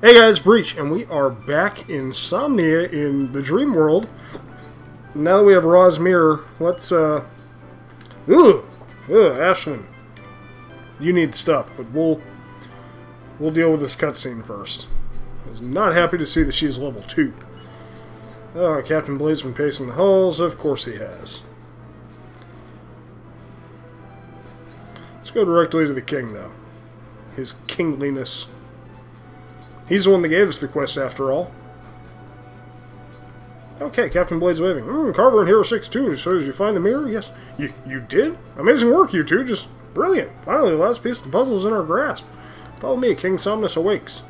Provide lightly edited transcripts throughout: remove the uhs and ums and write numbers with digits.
Hey guys, Breach, and we are back in Somnia in the Dream World. Now that we have Ra's mirror, let's, Ashlyn. You need stuff, but we'll deal with this cutscene first. I was not happy to see that she's level 2. Oh, Captain Blade's been pacing the halls. Of course he has. Let's go directly to the king, though. His kingliness. He's the one that gave us the quest, after all. Okay, Captain Blade's waving. Carver in Hero 6-2, so as you find the mirror? Yes. You did? Amazing work, you two. Just brilliant. Finally, the last piece of the puzzle is in our grasp. Follow me, King Somnus awakes.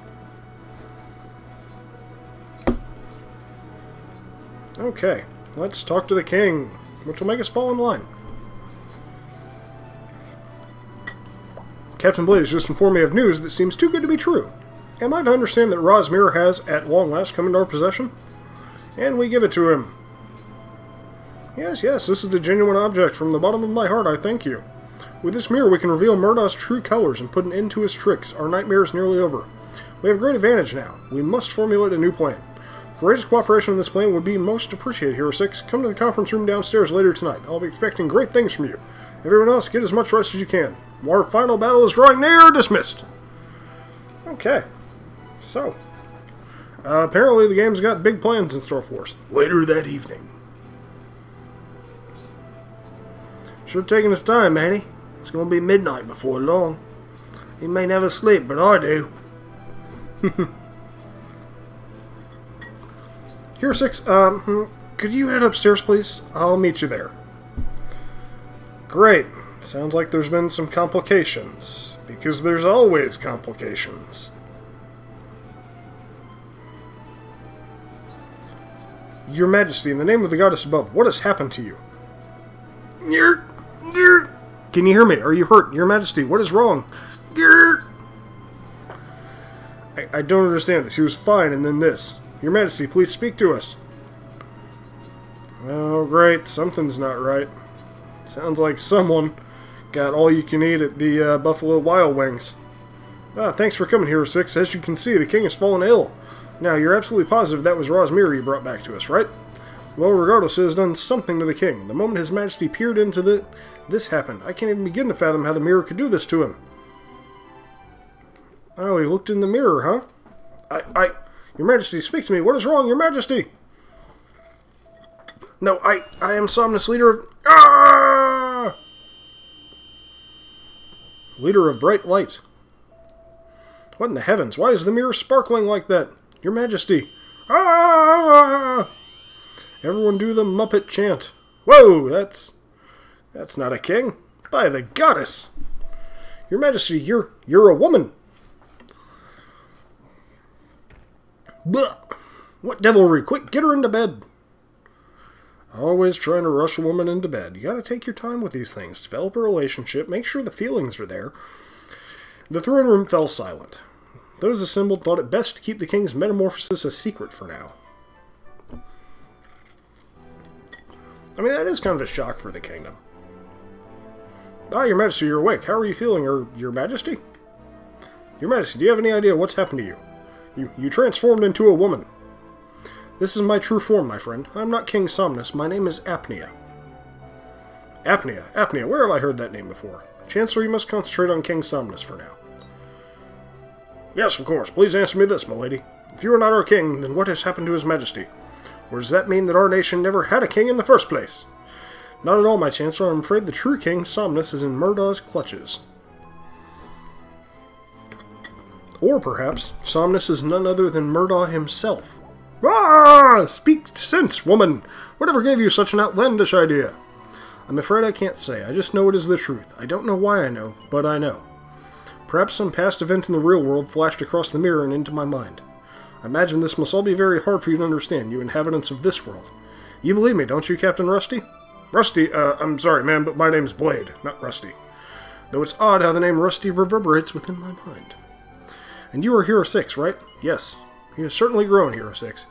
Okay, let's talk to the king, which will make us fall in line. Captain Blade has just informed me of news that seems too good to be true. Am I to understand that Ra's mirror has, at long last, come into our possession? And we give it to him. Yes, this is the genuine object. From the bottom of my heart, I thank you. With this mirror, we can reveal Murdah's true colors and put an end to his tricks. Our nightmare is nearly over. We have great advantage now. We must formulate a new plan. Greatest cooperation on this plan would be most appreciated, Hero 6. Come to the conference room downstairs later tonight. I'll be expecting great things from you. Everyone else, get as much rest as you can. Our final battle is drawing near. Dismissed. Okay. So, apparently the game's got big plans in store for us. Later that evening. Should have taken his time, Manny. It's going to be midnight before long. He may never sleep, but I do. Here, 6, could you head upstairs, please? I'll meet you there. Great. Sounds like there's been some complications. Because there's always complications. Your Majesty, in the name of the goddess above, what has happened to you? Can you hear me? Are you hurt? Your Majesty, what is wrong? I don't understand this. He was fine, and then this. Your Majesty, please speak to us. Oh, great. Something's not right. Sounds like someone got all you can eat at the Buffalo Wild Wings. Thanks for coming, Hero 6. As you can see, the king has fallen ill. Now, you're absolutely positive that was Ra's mirror you brought back to us, right? Well, regardless, it has done something to the king. The moment His Majesty peered into this happened. I can't even begin to fathom how the mirror could do this to him. Oh, he looked in the mirror, huh? Your Majesty, speak to me. What is wrong, Your Majesty? No, I am Somnus, leader of... Ah! Leader of bright light. What in the heavens? Why is the mirror sparkling like that? Your Majesty! Ah! Everyone do the Muppet chant. Whoa, that's not a king. By the goddess! Your Majesty, you're a woman. Blah! What devilry! Quick, get her into bed. Always trying to rush a woman into bed. You gotta take your time with these things. Develop a relationship. Make sure the feelings are there. The throne room fell silent. Those assembled thought it best to keep the king's metamorphosis a secret for now. I mean, that is kind of a shock for the kingdom. Your Majesty, you're awake. How are you feeling, Your Majesty? Your Majesty, do you have any idea what's happened to you? You transformed into a woman. This is my true form, my friend. I'm not King Somnus. My name is Apnea. Apnea. Where have I heard that name before? Chancellor, you must concentrate on King Somnus for now. Yes, of course. Please answer me this, my lady. If you are not our king, then what has happened to His Majesty? Or does that mean that our nation never had a king in the first place? Not at all, my Chancellor. I'm afraid the true king, Somnus, is in Murdah's clutches. Or perhaps, Somnus is none other than Murdah himself. Ah! Speak sense, woman! Whatever gave you such an outlandish idea? I'm afraid I can't say. I just know it is the truth. I don't know why I know, but I know. Perhaps some past event in the real world flashed across the mirror and into my mind. I imagine this must all be very hard for you to understand, you inhabitants of this world. You believe me, don't you, Captain Rusty? Rusty, I'm sorry, man, but my name's Blade, not Rusty. Though it's odd how the name Rusty reverberates within my mind. And you are Hero 6, right? Yes. He has certainly grown, Hero 6.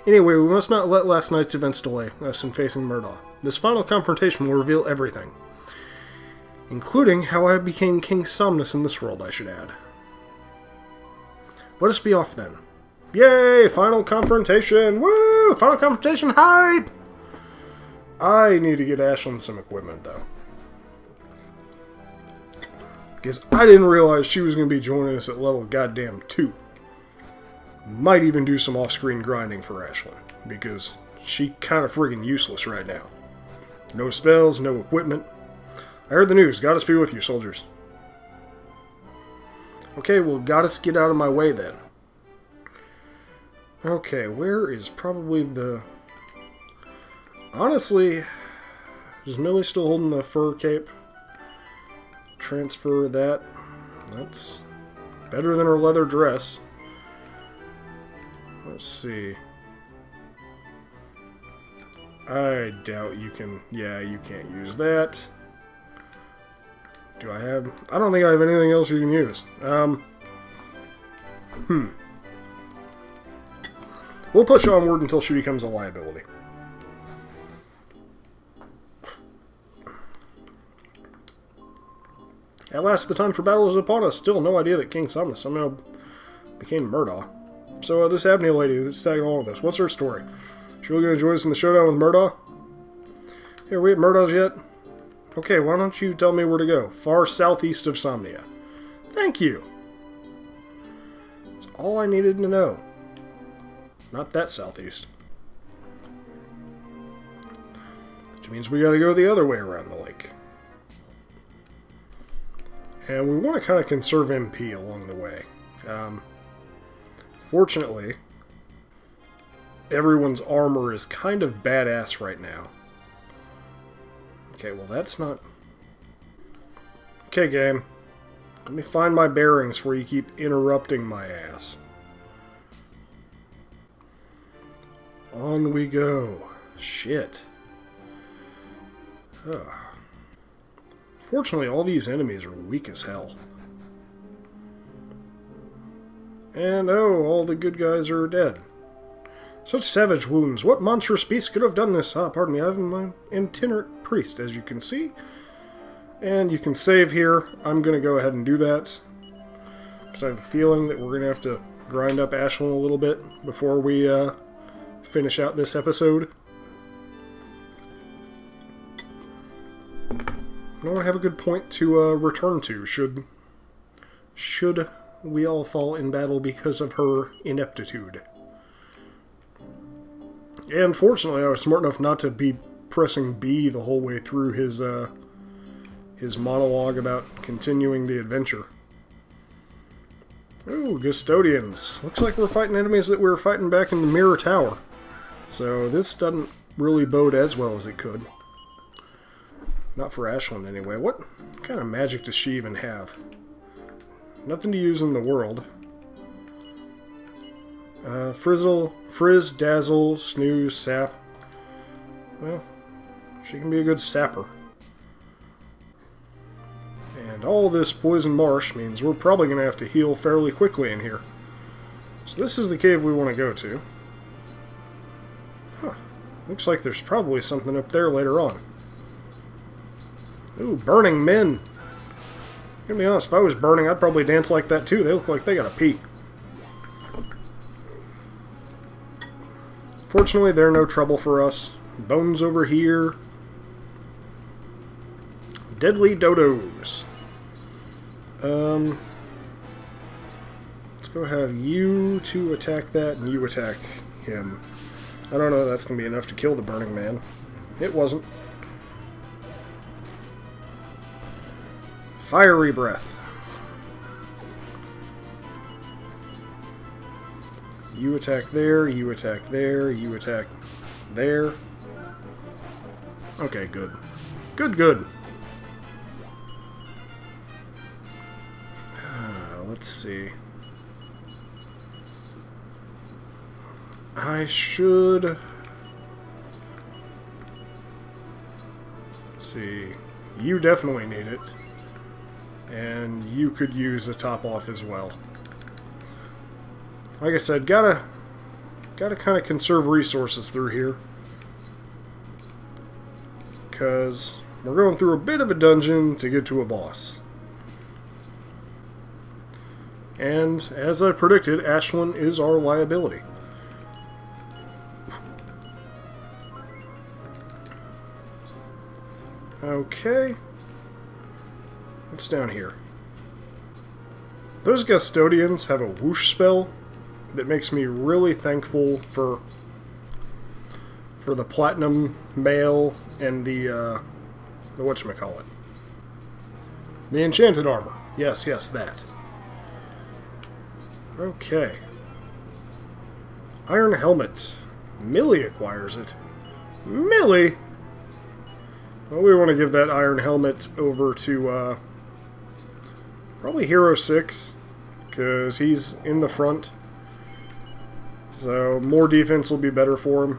Anyway, we must not let last night's events delay us in facing Murdah. This final confrontation will reveal everything. Including how I became King Somnus in this world, I should add. Let us be off then. Yay! Final confrontation! Woo! Final confrontation hype! I need to get Ashlyn some equipment, though. Because I didn't realize she was going to be joining us at level goddamn 2. Might even do some off-screen grinding for Ashlyn, because she kind of friggin' useless right now. No spells, no equipment. I heard the news. Goddess be with you, soldiers. Okay, well, Goddess, get out of my way, then. Okay, where is probably the... Honestly, is Millie still holding the fur cape? Transfer that. That's better than her leather dress. Let's see. I doubt you can... Yeah, you can't use that. Do I have... I don't think I have anything else you can use. We'll push onward until she becomes a liability. At last, the time for battle is upon us. Still no idea that King Somnus somehow became Murdaugh. So, this Abney lady that's tagging along with us, what's her story? She really going to join us in the showdown with Murdaugh? Hey, are we at Murdaugh's yet? Okay, why don't you tell me where to go? Far southeast of Somnia. Thank you! That's all I needed to know. Not that southeast. Which means we gotta go the other way around the lake. And we want to kind of conserve MP along the way. Fortunately, everyone's armor is kind of badass right now. Okay, well that's not... Okay, game. Let me find my bearings before you keep interrupting my ass. On we go. Shit. Ugh. Fortunately, all these enemies are weak as hell. And oh, all the good guys are dead. Such savage wounds. What monstrous beast could have done this? Ah, pardon me, I have my itinerant priest, as you can see. And you can save here. I'm going to go ahead and do that. Because I have a feeling that we're going to have to grind up Ashlyn a little bit before we finish out this episode. I don't have a good point to return to, should we all fall in battle because of her ineptitude. And fortunately, I was smart enough not to be pressing B the whole way through his monologue about continuing the adventure. Ooh, Custodians. Looks like we're fighting enemies that we were fighting back in the Mirror Tower. So this doesn't really bode as well as it could. Not for Ashlyn, anyway. What kind of magic does she even have? Nothing to use in the world. Frizz, Dazzle, Snooze, Sap. Well, she can be a good sapper. And all this poison marsh means we're probably going to have to heal fairly quickly in here. So this is the cave we want to go to. Huh. Looks like there's probably something up there later on. Ooh, burning men. Gonna be honest, if I was burning, I'd probably dance like that too. They look like they gotta pee. Fortunately, they're no trouble for us. Bones over here. Deadly dodos. Let's go have you two attack that, and you attack him. I don't know if that's gonna be enough to kill the burning man. It wasn't. Fiery breath. You attack there, you attack there, you attack there. Okay, good. Good. Let's see. I should... Let's see. You definitely need it. And you could use a top off as well. Like I said, gotta kind of conserve resources through here. Because we're going through a bit of a dungeon to get to a boss. And, as I predicted, Ashland is our liability. Okay. What's down here? Those Custodians have a whoosh spell that makes me really thankful for the Platinum Mail and the whatchamacallit. The Enchanted Armor. Yes, that. Okay. Iron Helmet. Millie acquires it. Millie? Well, we want to give that Iron Helmet over to, probably Hero 6, because he's in the front. So, more defense will be better for him.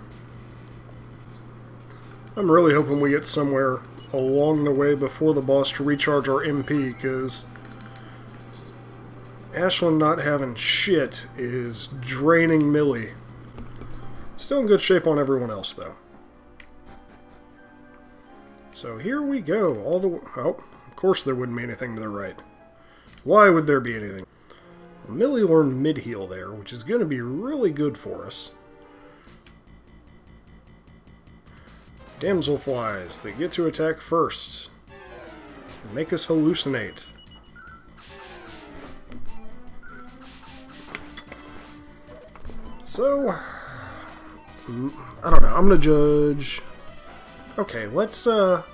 I'm really hoping we get somewhere along the way before the boss to recharge our MP, because Ashland not having shit is draining Millie. Still in good shape on everyone else, though. So here we go. Oh, of course there wouldn't be anything to the right. Why would there be anything? Well, Millie learned mid-heal there, which is going to be really good for us. Damselflies, they get to attack first. And make us hallucinate. So, I don't know, I'm going to judge... Okay, let's have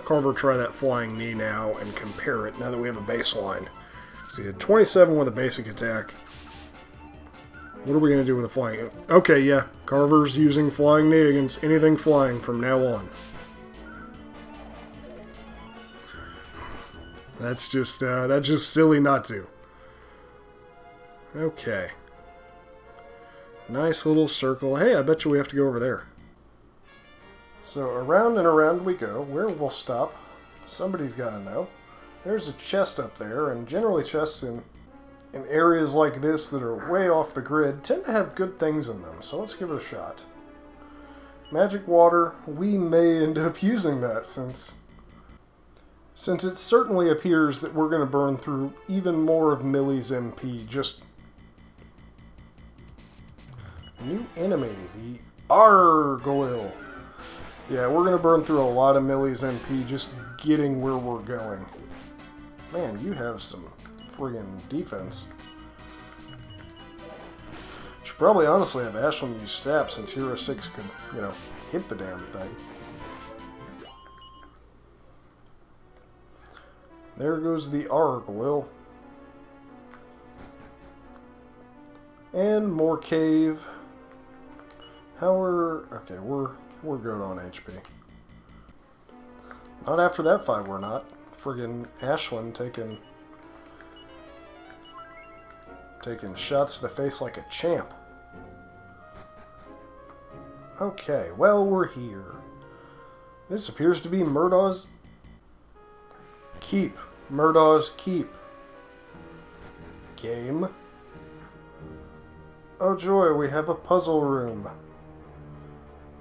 Carver try that Flying Knee now and compare it, now that we have a baseline. So he had 27 with a basic attack. What are we going to do with a Flying... Okay, yeah, Carver's using Flying Knee against anything flying from now on. That's just silly not to. Okay. Nice little circle. Hey, I bet you we have to go over there. So around and around we go. Where we'll stop, somebody's got to know. There's a chest up there, and generally chests in areas like this that are way off the grid tend to have good things in them, so let's give it a shot. Magic water, we may end up using that since it certainly appears that we're going to burn through even more of Millie's MP. Just new enemy, the Gargoyle. Yeah, we're going to burn through a lot of Millie's MP just getting where we're going. Man, you have some friggin' defense. Should probably honestly have Ashland use Sap since Hero 6 could, you know, hit the damn thing. There goes the Gargoyle. And more cave. Okay, we're good on HP. Not after that fight, we're not. Friggin' Ashland taking shots to the face like a champ. Okay, well, we're here. This appears to be Murdaw's Keep. Murdaw's Keep. Game. Oh joy, we have a puzzle room.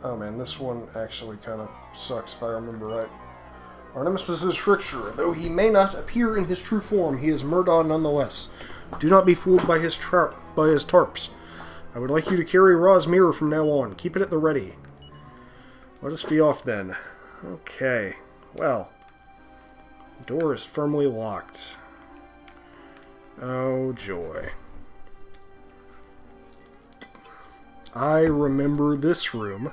Oh man, this one actually kind of sucks if I remember right. Our nemesis is Friction. Though he may not appear in his true form, he is Murdaugh nonetheless. Do not be fooled by his tarps. I would like you to carry Ra's mirror from now on. Keep it at the ready. Let us be off then. Okay. Well. The door is firmly locked. Oh joy. I remember this room.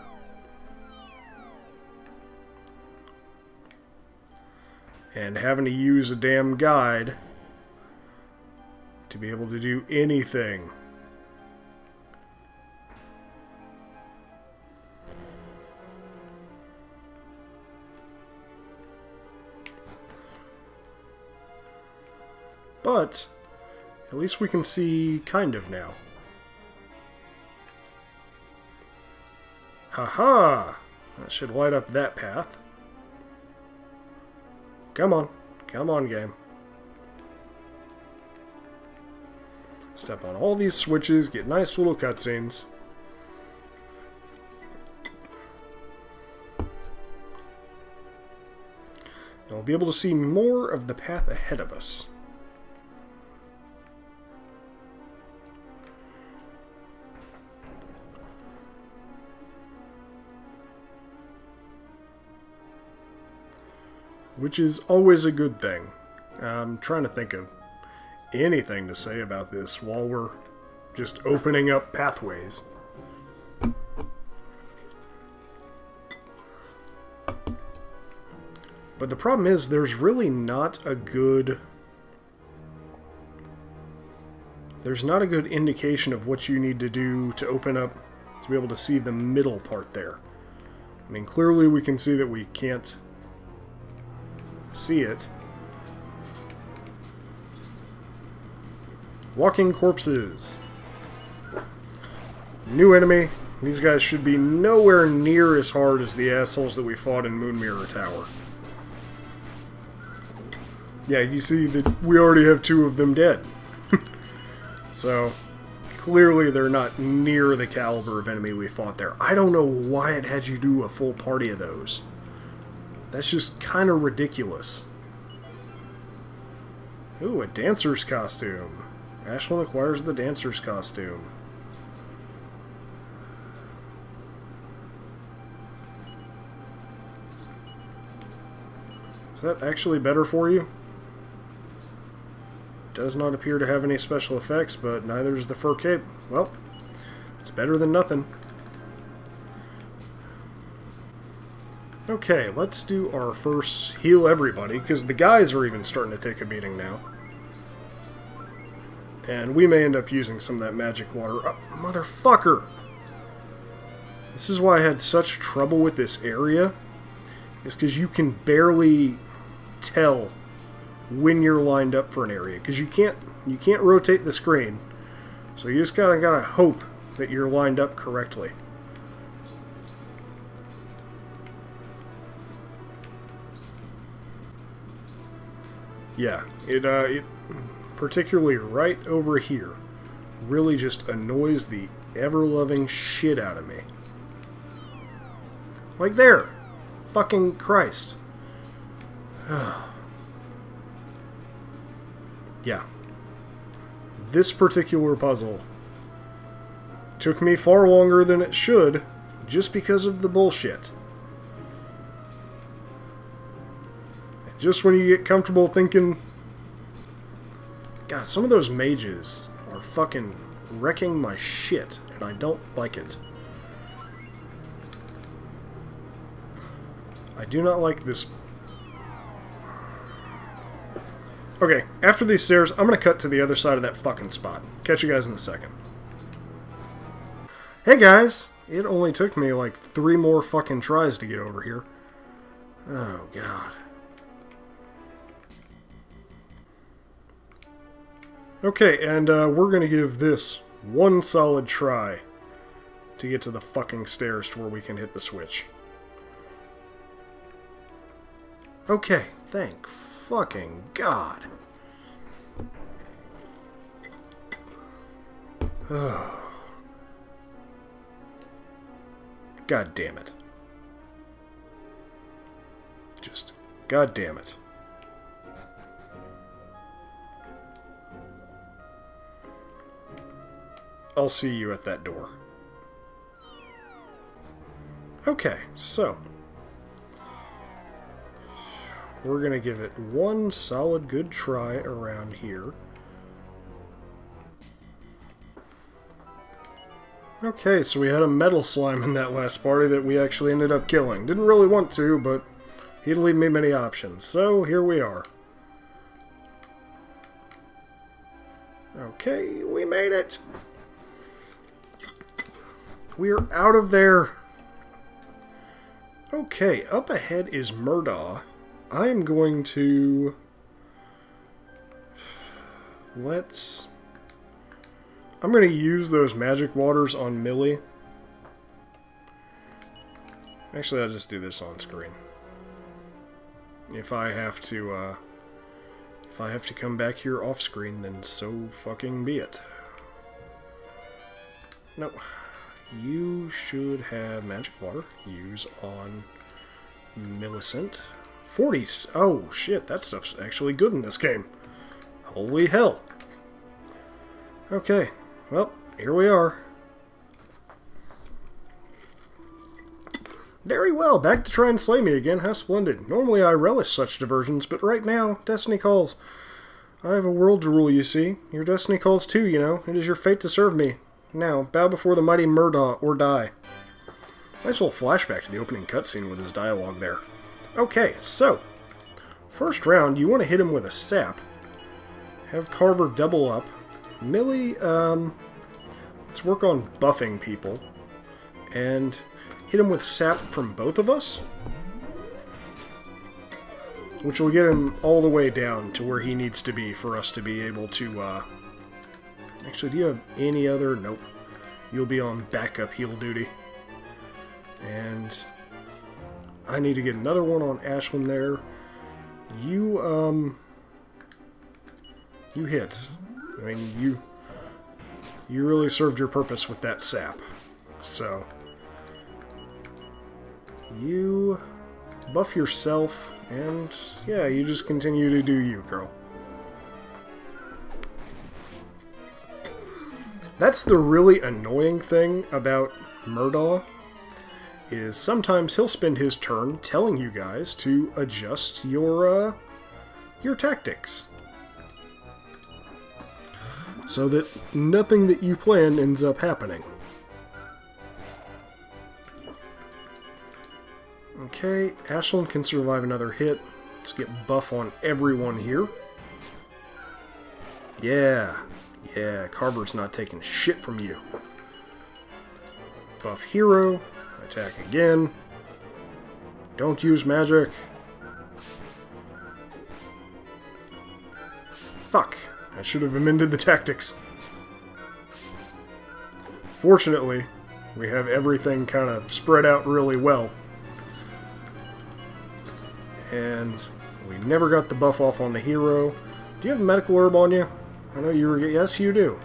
And having to use a damn guide to be able to do anything. But at least we can see kind of now. Haha! That should light up that path. Come on. Come on, game. Step on all these switches, get nice little cutscenes. And we'll be able to see more of the path ahead of us. which is always a good thing. I'm trying to think of anything to say about this while we're just opening up pathways. But the problem is, there's really not a good... There's not a good indication of what you need to do to open up, to be able to see the middle part there. I mean, clearly we can see that we can't see it. Walking corpses. New enemy. These guys should be nowhere near as hard as the assholes that we fought in Moon Mirror Tower. Yeah, you see that we already have 2 of them dead. So, clearly they're not near the caliber of enemy we fought there. I don't know why it had you do a full party of those. That's just kind of ridiculous. Ooh, a dancer's costume. Ashlyn acquires the dancer's costume. Is that actually better for you? Does not appear to have any special effects, but neither is the fur cape. Well, it's better than nothing. Okay, let's do our first heal everybody, because the guys are even starting to take a beating now. And we may end up using some of that magic water. Oh, motherfucker! This is why I had such trouble with this area, is because you can barely tell when you're lined up for an area, because you can't rotate the screen, so you just gotta hope that you're lined up correctly. Yeah, it particularly right over here really just annoys the ever-loving shit out of me. Like there, fucking Christ. Yeah. This particular puzzle took me far longer than it should, just because of the bullshit. And just when you get comfortable thinking... God, some of those mages are fucking wrecking my shit, and I don't like it. I do not like this... Okay, after these stairs, I'm going to cut to the other side of that fucking spot. Catch you guys in a second. Hey guys! It only took me like 3 more fucking tries to get over here. Oh god. Okay, and we're going to give this one solid try to get to the fucking stairs to where we can hit the switch. Okay, thank fucking God. God damn it. Just, God damn it. I'll see you at that door. Okay, so we're going to give it one solid good try around here. Okay, so we had a metal slime in that last party that we actually ended up killing. Didn't really want to, but he didn't leave me many options. So, here we are. Okay, we made it! We're out of there! Okay, up ahead is Murdaugh. I am going to... I'm going to use those magic waters on Millie. Actually, I'll just do this on screen. If I have to come back here off screen, then so fucking be it. No. You should have magic water. Use on Millicent. 40. Oh, shit. That stuff's actually good in this game. Holy hell. Okay. Well, here we are. Very well, back to try and slay me again. How splendid. Normally I relish such diversions, but right now, destiny calls. I have a world to rule, you see. Your destiny calls too, you know. It is your fate to serve me. Now, bow before the mighty Murdaugh, or die. Nice little flashback to the opening cutscene with his dialogue there. Okay, so, first round, you want to hit him with a sap. Have Carver double up. Millie, let's work on buffing people. And hit him with sap from both of us. Which will get him all the way down to where he needs to be for us to be able to, Actually, do you have any other? Nope. You'll be on backup heal duty. And I need to get another one on Ashlyn there. You hit. I mean, you really served your purpose with that sap. So, you buff yourself, and yeah, you just continue to do you, girl. That's the really annoying thing about Murdaugh, is sometimes he'll spend his turn telling you guys to adjust your tactics. So that nothing that you plan ends up happening. Okay, Ashlyn can survive another hit. Let's get buff on everyone here. Yeah, Carver's not taking shit from you. Buff hero, attack again. Don't use magic. Fuck, I should have amended the tactics. Fortunately, we have everything kind of spread out really well. And we never got the buff off on the hero. Do you have a medical herb on you? I know you were... Yes, you do.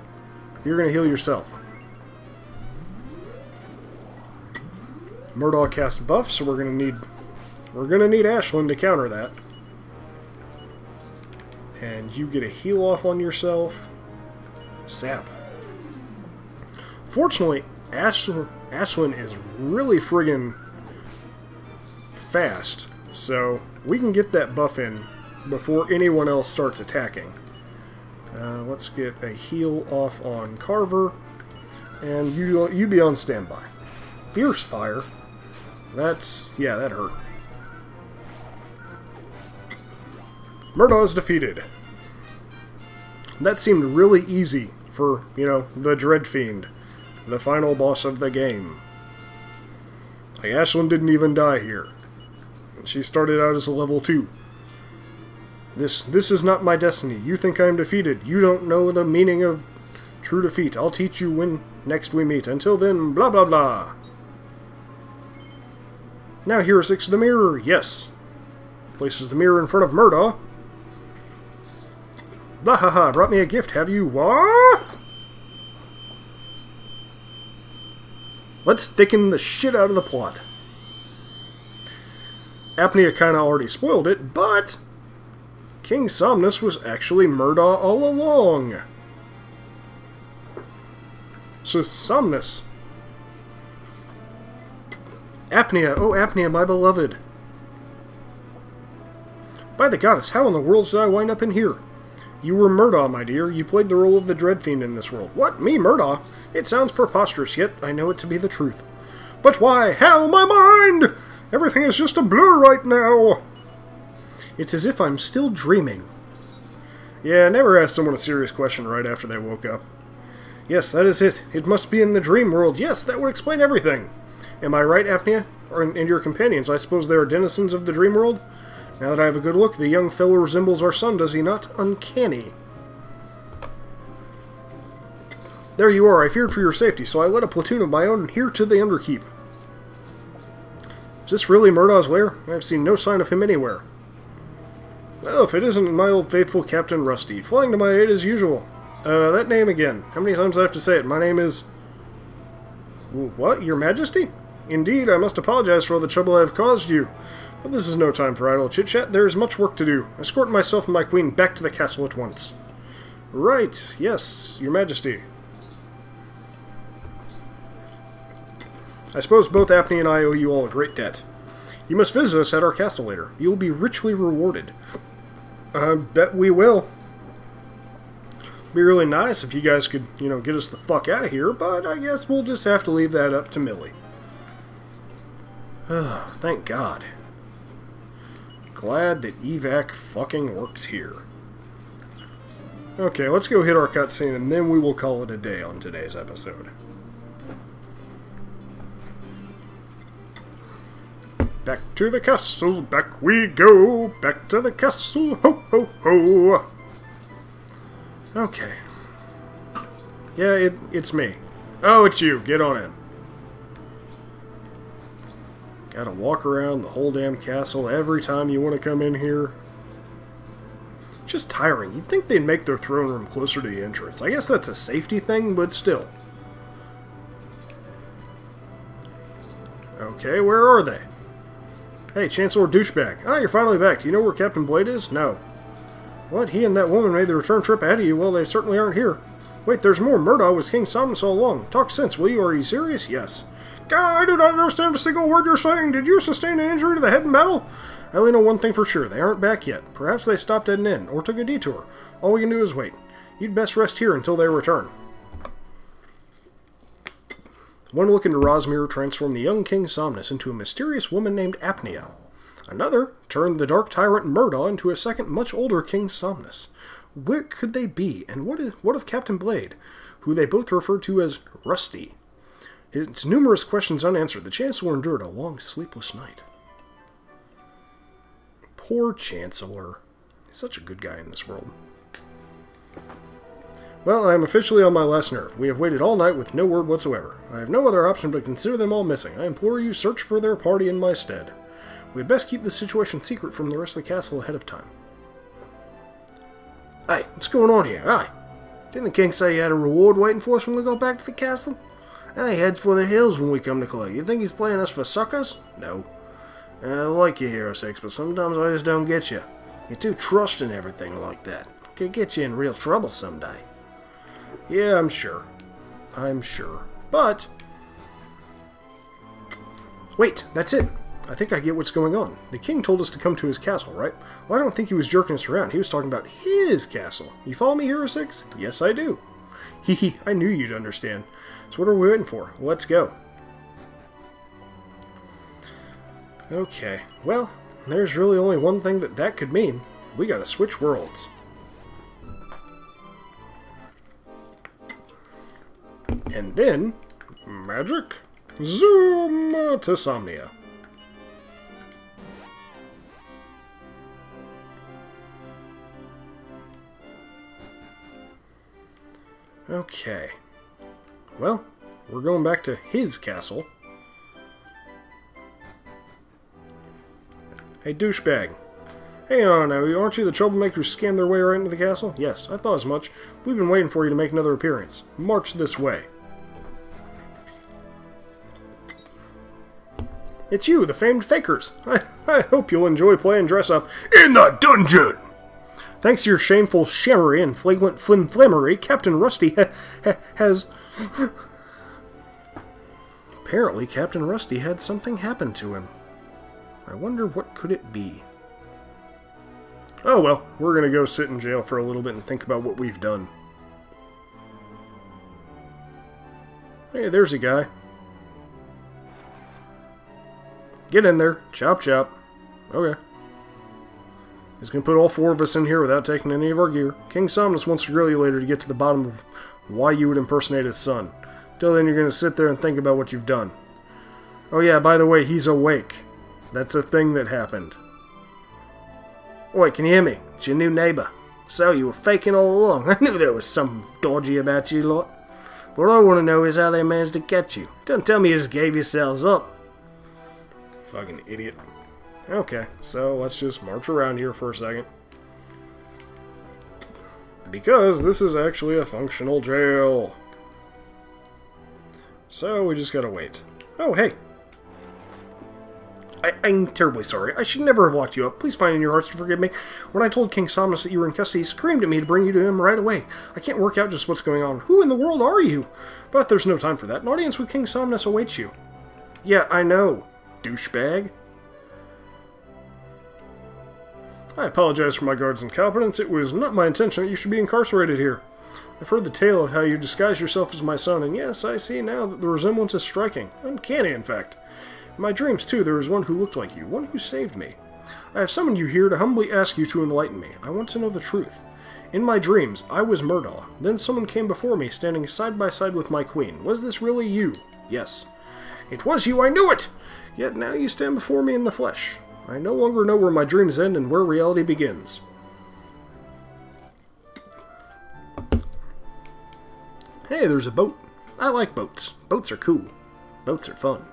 You're going to heal yourself. Murdaugh cast buff, so we're going to need Ashlyn to counter that. And you get a heal off on yourself. Sap. Fortunately, Ashlyn is really friggin' fast, so we can get that buff in before anyone else starts attacking. Let's get a heal off on Carver, and you be on standby. Fierce Fire. Yeah, that hurt. Murdaugh is defeated. That seemed really easy for, you know, the Dread Fiend, the final boss of the game. Like, Ashlyn didn't even die here. She started out as a level 2. This is not my destiny. You think I'm defeated. You don't know the meaning of true defeat. I'll teach you when next we meet. Until then, blah blah blah. Now here is 6 to the mirror. Yes. Places the mirror in front of Murdaugh. Blah ha ha. Brought me a gift, have you? What? Let's thicken the shit out of the plot. Apnea kinda already spoiled it, but King Somnus was actually Murdaugh all along. So, Somnus. Apnea, oh Apnea, my beloved. By the goddess, how in the world did I wind up in here? You were Murdaugh, my dear. You played the role of the Dread Fiend in this world. What? Me, Murdaugh? It sounds preposterous, yet I know it to be the truth. But why? How? My mind! Everything is just a blur right now. It's as if I'm still dreaming. Yeah, never ask someone a serious question right after they woke up. Yes, that is it. It must be in the dream world. Yes, that would explain everything. Am I right, Apnea? And your companions, I suppose they are denizens of the dream world? Now that I have a good look, the young fellow resembles our son, does he not? Uncanny. There you are. I feared for your safety, so I led a platoon of my own here to the Underkeep. Is this really Murdaugh's lair? I've seen no sign of him anywhere. Well, if it isn't my old faithful Captain Rusty, flying to my aid as usual. That name again. How many times do I have to say it? My name is... What? Your Majesty? Indeed, I must apologize for all the trouble I have caused you. But this is no time for idle chit-chat. There is much work to do. Escort myself and my queen back to the castle at once. Right. Yes, Your Majesty. I suppose both Apnea and I owe you all a great debt. You must visit us at our castle later. You will be richly rewarded. I bet we will. Be really nice if you guys could, get us the fuck out of here, but I guess we'll just have to leave that up to Millie. Thank God. Glad that evac fucking works here. Okay, let's go hit our cutscene and then we will call it a day on today's episode. Back to the castle, back we go, back to the castle, ho ho ho. Okay. Yeah, it's me. Oh, it's you, get on in. Gotta walk around the whole damn castle every time you want to come in here. Just tiring. You'd think they'd make their throne room closer to the entrance. I guess that's a safety thing, but still. Okay, where are they? Hey, Chancellor Douchebag. Ah, you're finally back. Do you know where Captain Blade is? No. What? He and that woman made the return trip ahead of you? Well, they certainly aren't here. Wait, there's more. Murdoch was King Somnus all along. Talk sense, will you? Are you serious? Yes. God, I do not understand a single word you're saying. Did you sustain an injury to the head in battle? I only know one thing for sure. They aren't back yet. Perhaps they stopped at an inn, or took a detour. All we can do is wait. You'd best rest here until they return. One look into Rosmere transformed the young King Somnus into a mysterious woman named Apnea. Another turned the dark tyrant Murdaugh into a second, much older King Somnus. Where could they be, and what of Captain Blade, who they both referred to as Rusty? His numerous questions unanswered, the Chancellor endured a long, sleepless night. Poor Chancellor. He's such a good guy in this world. Well, I am officially on my last nerve. We have waited all night with no word whatsoever. I have no other option but consider them all missing. I implore you, search for their party in my stead. We had best keep this situation secret from the rest of the castle ahead of time. Hey, what's going on here? Aye. Didn't the king say he had a reward waiting for us when we go back to the castle? And he heads for the hills when we come to collect. You think he's playing us for suckers? No. I like you, Hero 6, but sometimes I just don't get you. You're too trusting everything like that. Could get you in real trouble someday. Yeah, I'm sure. I'm sure. But... wait, that's it. I think I get what's going on. The king told us to come to his castle, right? Well, I don't think he was jerking us around. He was talking about his castle. You follow me, Hero 6? Yes, I do. Hehe, I knew you'd understand. So what are we waiting for? Let's go. Okay, well, there's really only one thing that could mean. We gotta switch worlds. And then, magic, zoom to Somnia. Okay. Well, we're going back to his castle. Hey, douchebag. Hey, now, aren't you the troublemaker who scammed their way right into the castle? Yes, I thought as much. We've been waiting for you to make another appearance. March this way. It's you, the famed Fakers. I hope you'll enjoy playing dress-up in the dungeon! Thanks to your shameful shammery and flagrant flimflammery, Captain Rusty has... Apparently, Captain Rusty had something happen to him. I wonder what could it be. Oh well, we're gonna go sit in jail for a little bit and think about what we've done. Hey, there's a guy. Get in there. Chop chop. Okay. He's gonna put all four of us in here without taking any of our gear. King Somnus wants to grill you later to get to the bottom of why you would impersonate his son. Till then, you're gonna sit there and think about what you've done. Oh yeah, by the way, he's awake. That's a thing that happened. Oi, can you hear me? It's your new neighbour. So, you were faking all along. I knew there was something dodgy about you lot. What I want to know is how they managed to catch you. Don't tell me you just gave yourselves up. Fucking idiot. Okay, so let's just march around here for a second. Because this is actually a functional jail. So, we just gotta wait. Oh, hey. I'm terribly sorry. I should never have locked you up. Please find in your hearts to forgive me. When I told King Somnus that you were in custody, he screamed at me to bring you to him right away. I can't work out just what's going on. Who in the world are you? But there's no time for that. An audience with King Somnus awaits you. Yeah, I know, douchebag. I apologize for my guard's incompetence. It was not my intention that you should be incarcerated here. I've heard the tale of how you disguised yourself as my son, and yes, I see now that the resemblance is striking. Uncanny, in fact. In my dreams, too, there was one who looked like you, one who saved me. I have summoned you here to humbly ask you to enlighten me. I want to know the truth. In my dreams, I was Murdaugh. Then someone came before me, standing side by side with my queen. Was this really you? Yes. It was you, I knew it! Yet now you stand before me in the flesh. I no longer know where my dreams end and where reality begins. Hey, there's a boat. I like boats. Boats are cool. Boats are fun.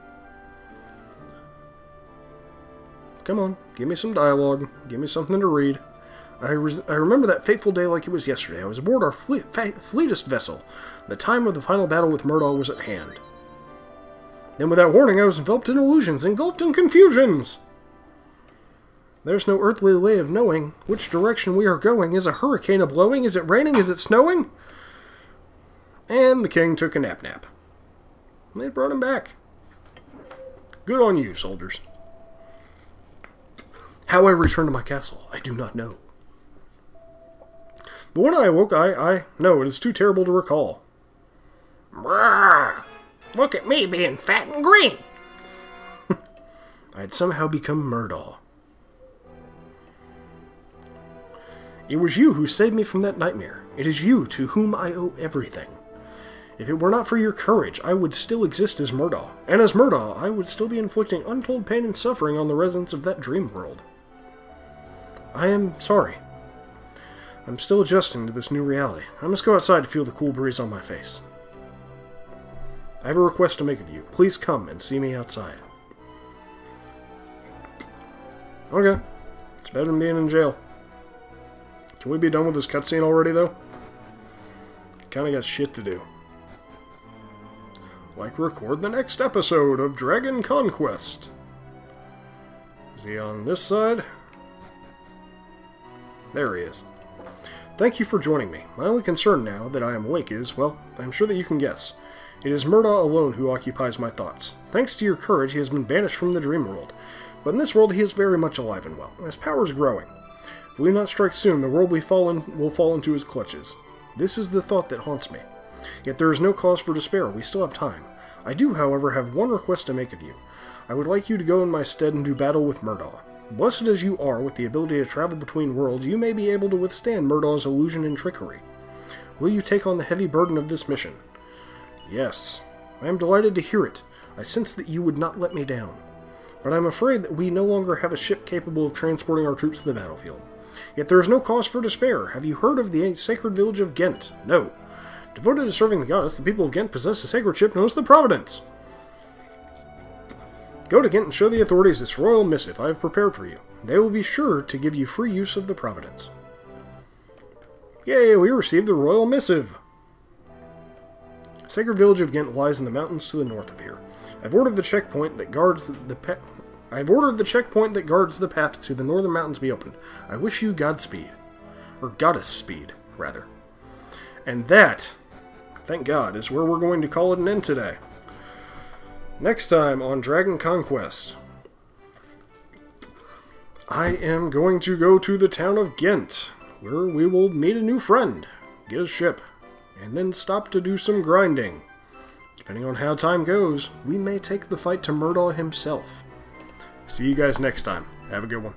Come on, give me some dialogue. Give me something to read. I remember that fateful day like it was yesterday. I was aboard our fleetest vessel. The time of the final battle with Murdaugh was at hand. Then without warning, I was enveloped in illusions, engulfed in confusions. There's no earthly way of knowing which direction we are going. Is a hurricane a-blowing? Is it raining? Is it snowing? And the king took a nap. They brought him back. Good on you, soldiers. How I returned to my castle, I do not know. But when I awoke, I know it is too terrible to recall. Brrr! Look at me being fat and green! I had somehow become Murdaugh. It was you who saved me from that nightmare. It is you to whom I owe everything. If it were not for your courage, I would still exist as Murdaugh. And as Murdaugh, I would still be inflicting untold pain and suffering on the residents of that dream world. I am sorry. I'm still adjusting to this new reality. I must go outside to feel the cool breeze on my face. I have a request to make of you. Please come and see me outside. Okay. It's better than being in jail. Can we be done with this cutscene already, though? Kinda got shit to do. Like, record the next episode of Dragon Conquest. Is he on this side? There he is. Thank you for joining me. My only concern now that I am awake is, well, I'm sure that you can guess. It is Murdaugh alone who occupies my thoughts. Thanks to your courage, he has been banished from the dream world. But in this world, he is very much alive and well, and his power is growing. If we do not strike soon, the world will fall into his clutches. This is the thought that haunts me. Yet there is no cause for despair. We still have time. I do, however, have one request to make of you. I would like you to go in my stead and do battle with Murdaugh. Blessed as you are with the ability to travel between worlds, you may be able to withstand Murdaugh's illusion and trickery. Will you take on the heavy burden of this mission? Yes. I am delighted to hear it. I sense that you would not let me down. But I am afraid that we no longer have a ship capable of transporting our troops to the battlefield. Yet there is no cause for despair. Have you heard of the sacred village of Ghent? No. Devoted to serving the goddess, the people of Ghent possess a sacred ship known as the Providence. Go to Ghent and show the authorities this royal missive I have prepared for you. They will be sure to give you free use of the Providence. Yay, we received the royal missive! Sacred village of Ghent lies in the mountains to the north of here. I've ordered the checkpoint that guards the path to the northern mountains be opened. I wish you Godspeed. Or Goddess Speed, rather. And that, thank God, is where we're going to call it an end today. Next time on Dragon Conquest, I am going to go to the town of Ghent, where we will meet a new friend, get a ship, and then stop to do some grinding. Depending on how time goes, we may take the fight to Murdaugh himself. See you guys next time. Have a good one.